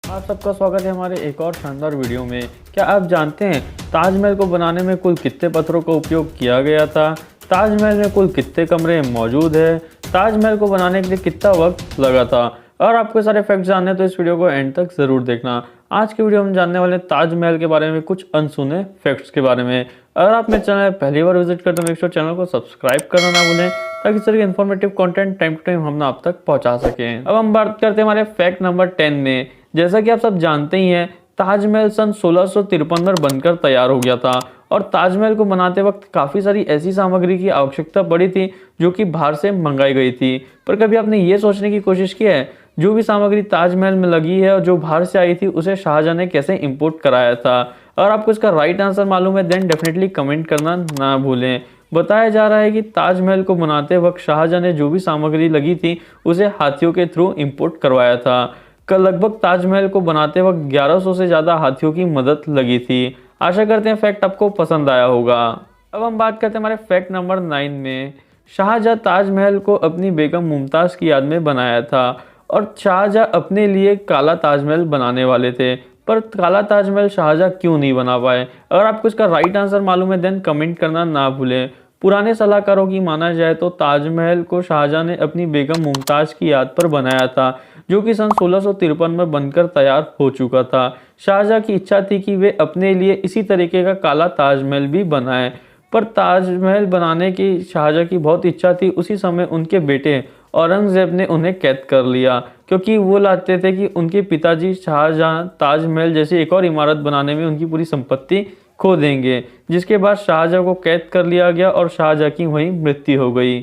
आप सबका स्वागत है हमारे एक और शानदार वीडियो में। क्या आप जानते हैं ताजमहल को बनाने में कुल कितने पत्थरों का उपयोग किया गया था? ताजमहल में कुल कितने कमरे मौजूद हैं? ताजमहल को बनाने के लिए कितना वक्त लगा था? और आपको सारे फैक्ट्स जानने हैं तो इस वीडियो को एंड तक ज़रूर देखना। आज के वीडियो में हम जानने वाले हैं ताजमहल के बारे में, कुछ अनसुने फैक्ट्स के बारे में। अगर आप मेरे चैनल पहली बार विजिट करते हैं तो मेक श्योर चैनल को सब्सक्राइब करना ना भूलें ताकि इस तरह के informative content time to time हम आप तक पहुंचा सकें। अब हम बात करते हैं हमारे फैक्ट नंबर 10 में। जैसा कि आप सब जानते ही हैं, ताजमहल सन 1653 में बनकर तैयार हो गया था और ताजमहल को बनाते वक्त काफ़ी सारी ऐसी सामग्री की आवश्यकता पड़ी थी जो कि बाहर से मंगाई गई थी। पर कभी आपने ये सोचने की कोशिश की है जो भी सामग्री ताजमहल में लगी है और जो बाहर से आई थी उसे शाहजहां ने कैसे इंपोर्ट कराया था? अगर आपको इसका राइट आंसर मालूम है देन डेफिनेटली कमेंट करना ना भूलें। बताया जा रहा है कि ताजमहल को बनाते वक्त शाहजहां ने जो भी सामग्री लगी थी उसे हाथियों के थ्रू इंपोर्ट करवाया था। लगभग ताजमहल को बनाते वक्त 1100 से ज़्यादा हाथियों की मदद लगी थी। आशा करते हैं फैक्ट आपको पसंद आया होगा। अब हम बात करते हैं हमारे फैक्ट नंबर 9 में। शाहजहां ताजमहल को अपनी बेगम मुमताज़ की याद में बनाया था और शाहजहां अपने लिए काला ताजमहल बनाने वाले थे, पर काला ताजमहल शाहजहां क्यों नहीं बना पाए? अगर आपको इसका राइट आंसर मालूम है देन कमेंट करना ना भूलें। पुराने सलाहकारों की माना जाए तो ताजमहल को शाहजहां ने अपनी बेगम मुमताज़ की याद पर बनाया था जो कि सन 1653 में बनकर तैयार हो चुका था। शाहजहां की इच्छा थी कि वे अपने लिए इसी तरीके का काला ताजमहल भी बनाएं, पर ताजमहल बनाने की शाहजहां की बहुत इच्छा थी। उसी समय उनके बेटे औरंगजेब ने उन्हें कैद कर लिया क्योंकि वो चाहते थे कि उनके पिताजी शाहजहां ताजमहल जैसी एक और इमारत बनाने में उनकी पूरी संपत्ति खो देंगे, जिसके बाद शाहजहां को कैद कर लिया गया और शाहजहां की वहीं मृत्यु हो गई।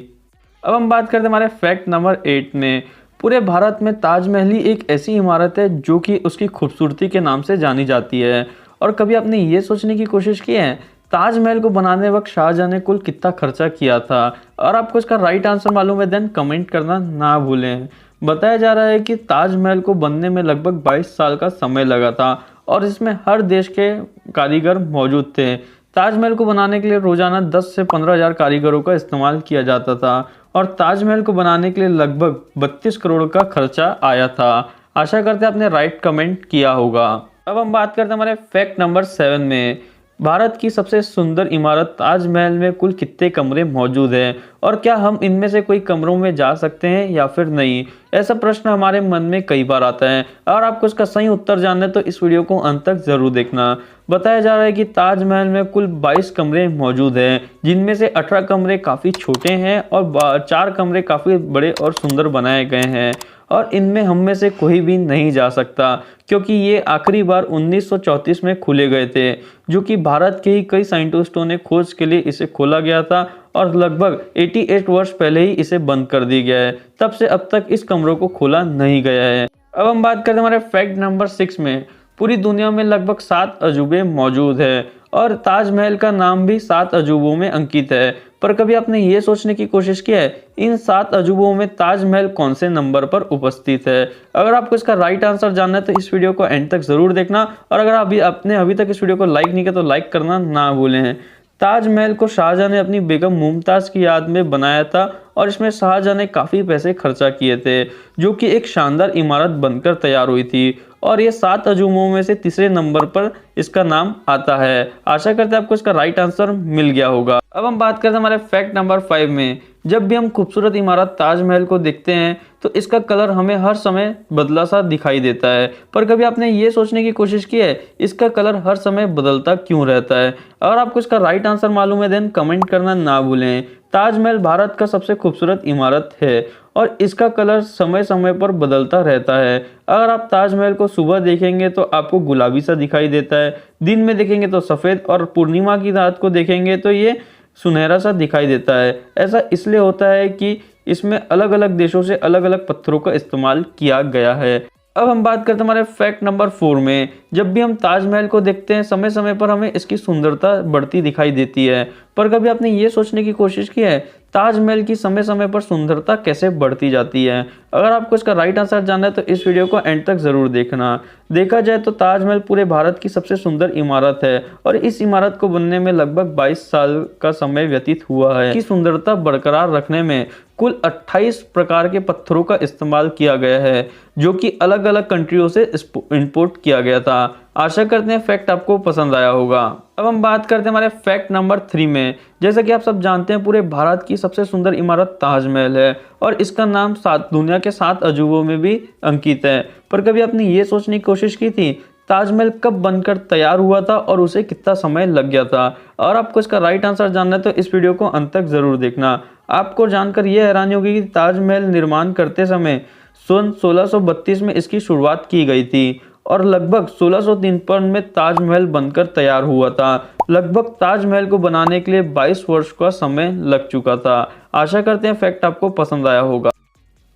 अब हम बात करते हैं हमारे फैक्ट नंबर 8 में। पूरे भारत में ताजमहल ही एक ऐसी इमारत है जो कि उसकी खूबसूरती के नाम से जानी जाती है। और कभी आपने ये सोचने की कोशिश की है ताजमहल को बनाने वक्त शाहजहां ने कुल कितना खर्चा किया था? और आपको इसका राइट आंसर मालूम है देन कमेंट करना ना भूलें। बताया जा रहा है कि ताजमहल को बनने में लगभग 22 साल का समय लगा था और इसमें हर देश के कारीगर मौजूद थे। ताजमहल को बनाने के लिए रोजाना 10 से 15 हज़ार कारीगरों का इस्तेमाल किया जाता था और ताजमहल को बनाने के लिए लगभग 32 करोड़ का खर्चा आया था। आशा करते हैं आपने राइट कमेंट किया होगा। अब हम बात करते हैं हमारे फैक्ट नंबर 7 में। भारत की सबसे सुंदर इमारत ताजमहल में कुल कितने कमरे मौजूद हैं और क्या हम इनमें से कोई कमरों में जा सकते हैं या फिर नहीं? ऐसा प्रश्न हमारे मन में कई बार आता है और आपको इसका सही उत्तर जानना है तो इस वीडियो को अंत तक जरूर देखना। बताया जा रहा है कि ताजमहल में कुल 22 कमरे मौजूद हैं, जिनमें से 18 कमरे काफ़ी छोटे हैं और 4 कमरे काफ़ी बड़े और सुंदर बनाए गए हैं और इनमें हम में से कोई भी नहीं जा सकता क्योंकि ये आखिरी बार 1934 में खुले गए थे, जो कि भारत के ही कई साइंटिस्टों ने खोज के लिए इसे खोला गया था और लगभग 88 वर्ष पहले ही इसे बंद कर दिया गया है। तब से अब तक इस कमरों को खोला नहीं गया है। अब हम बात करते हैं हमारे फैक्ट नंबर 6 में। पूरी दुनिया में लगभग 7 अजूबे मौजूद है और ताजमहल का नाम भी 7 अजूबों में अंकित है। पर कभी आपने ये सोचने की कोशिश की है इन 7 अजूबों में ताजमहल कौन से नंबर पर उपस्थित है? अगर आपको इसका राइट आंसर जानना है तो इस वीडियो को एंड तक जरूर देखना और अगर आपने अभी तक इस वीडियो को लाइक नहीं किया तो लाइक करना ना भूलें। ताजमहल को शाहजहां ने अपनी बेगम मुमताज़ की याद में बनाया था और इसमें शाहजहां ने काफ़ी पैसे खर्चा किए थे, जो कि एक शानदार इमारत बनकर तैयार हुई थी और ये 7 अजूबों में से तीसरे नंबर पर इसका नाम आता है। आशा करते हैं आपको इसका राइट आंसर मिल गया होगा। अब हम बात करते हैं हमारे फैक्ट नंबर 5 में। जब भी हम खूबसूरत इमारत ताजमहल को देखते हैं तो इसका कलर हमें हर समय बदला सा दिखाई देता है, पर कभी आपने ये सोचने की कोशिश की है इसका कलर हर समय बदलता क्यों रहता है? अगर आपको इसका राइट आंसर मालूम है देन कमेंट करना ना भूलें। ताजमहल भारत का सबसे खूबसूरत इमारत है और इसका कलर समय समय पर बदलता रहता है। अगर आप ताजमहल को सुबह देखेंगे तो आपको गुलाबी सा दिखाई देता है, दिन में देखेंगे तो सफ़ेद और पूर्णिमा की रात को देखेंगे तो ये सुनहरा सा दिखाई देता है। ऐसा इसलिए होता है कि इसमें अलग अलग देशों से अलग अलग पत्थरों का इस्तेमाल किया गया है। अब हम बात करते हैं हमारे फैक्ट नंबर 4 में। जब भी हम ताजमहल को देखते हैं समय समय पर हमें इसकी सुंदरता बढ़ती दिखाई देती है, पर कभी आपने ये सोचने की कोशिश की है ताजमहल की समय समय पर सुंदरता कैसे बढ़ती जाती है। अगर आपको इसका राइट आंसर जानना है तो इस वीडियो को एंड तक ज़रूर देखना। देखा जाए तो ताजमहल पूरे भारत की सबसे सुंदर इमारत है और इस इमारत को बनने में लगभग 22 साल का समय व्यतीत हुआ है। की सुंदरता बरकरार रखने में कुल 28 प्रकार के पत्थरों का इस्तेमाल किया गया है, जो कि अलग अलग कंट्रियों से इंपोर्ट किया गया था। आशा करते हैं फैक्ट आपको पसंद आया होगा। अब हम बात करते हैं हमारे फैक्ट नंबर 3 में। जैसा कि आप सब जानते हैं, पूरे भारत की सबसे सुंदर इमारत ताजमहल है और इसका नाम दुनिया के 7 अजूबों में भी अंकित है। पर कभी आपने ये सोचने की कोशिश की थी ताजमहल कब बनकर तैयार हुआ था और उसे कितना समय लग गया था? और आपको इसका राइट आंसर जानना है तो इस वीडियो को अंत तक जरूर देखना। आपको जानकर यह हैरानी होगी कि ताजमहल निर्माण करते समय सन 1632 में इसकी शुरुआत की गई थी और लगभग 1653 में ताजमहल बनकर तैयार हुआ था। लगभग ताजमहल को बनाने के लिए 22 वर्ष का समय लग चुका था। आशा करते हैं फैक्ट आपको पसंद आया होगा।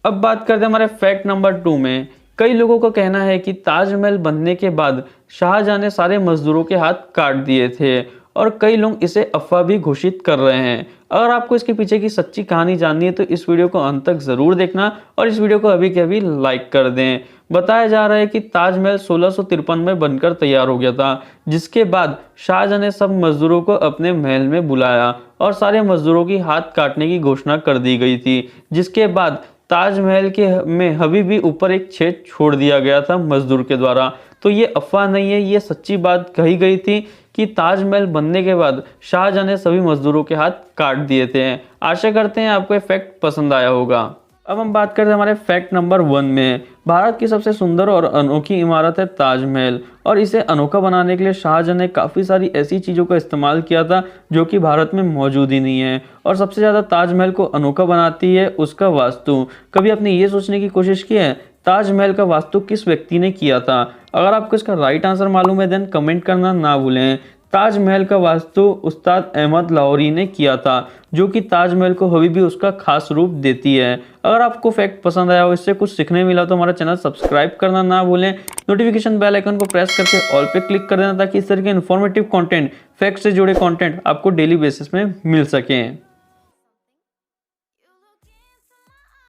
अब बात करते हैं हमारे फैक्ट नंबर 2 में। कई लोगों का कहना है कि ताजमहल बनने के बाद शाहजहां ने सारे मजदूरों के हाथ काट दिए थे और कई लोग इसे अफवाह भी घोषित कर रहे हैं। अगर आपको इसके पीछे की सच्ची कहानी जाननी है तो इस वीडियो को अंत तक जरूर देखना और इस वीडियो को अभी के अभी लाइक कर दें। बताया जा रहा है कि ताजमहल 1653 में बनकर तैयार हो गया था, जिसके बाद शाहजहां ने सब मजदूरों को अपने महल में बुलाया और सारे मजदूरों की हाथ काटने की घोषणा कर दी गई थी। जिसके बाद ताजमहल के में अभी भी ऊपर एक छेद छोड़ दिया गया था मजदूर के द्वारा। तो ये अफवाह नहीं है, ये सच्ची बात कही गई थी कि ताजमहल बनने के बाद शाहजहां ने सभी मजदूरों के हाथ काट दिए थे। आशा करते हैं आपको ये फैक्ट पसंद आया होगा। अब हम बात करते हैं हमारे फैक्ट नंबर 1 में। भारत की सबसे सुंदर और अनोखी इमारत है ताजमहल और इसे अनोखा बनाने के लिए शाहजहां ने काफ़ी सारी ऐसी चीज़ों का इस्तेमाल किया था जो कि भारत में मौजूद ही नहीं है। और सबसे ज़्यादा ताजमहल को अनोखा बनाती है उसका वास्तु। कभी आपने ये सोचने की कोशिश की है ताजमहल का वास्तु किस व्यक्ति ने किया था? अगर आपको इसका राइट आंसर मालूम है देन कमेंट करना ना भूलें। ताजमहल का वास्तु उस्ताद अहमद लाहौरी ने किया था, जो कि ताजमहल को अभी भी उसका खास रूप देती है। अगर आपको फैक्ट पसंद आया हो, इससे कुछ सीखने मिला तो हमारा चैनल सब्सक्राइब करना ना भूलें। नोटिफिकेशन बेल आइकन को प्रेस करके ऑल पे क्लिक कर देना ताकि इस तरह के इन्फॉर्मेटिव कंटेंट, फैक्ट से जुड़े कंटेंट आपको डेली बेसिस में मिल सकें।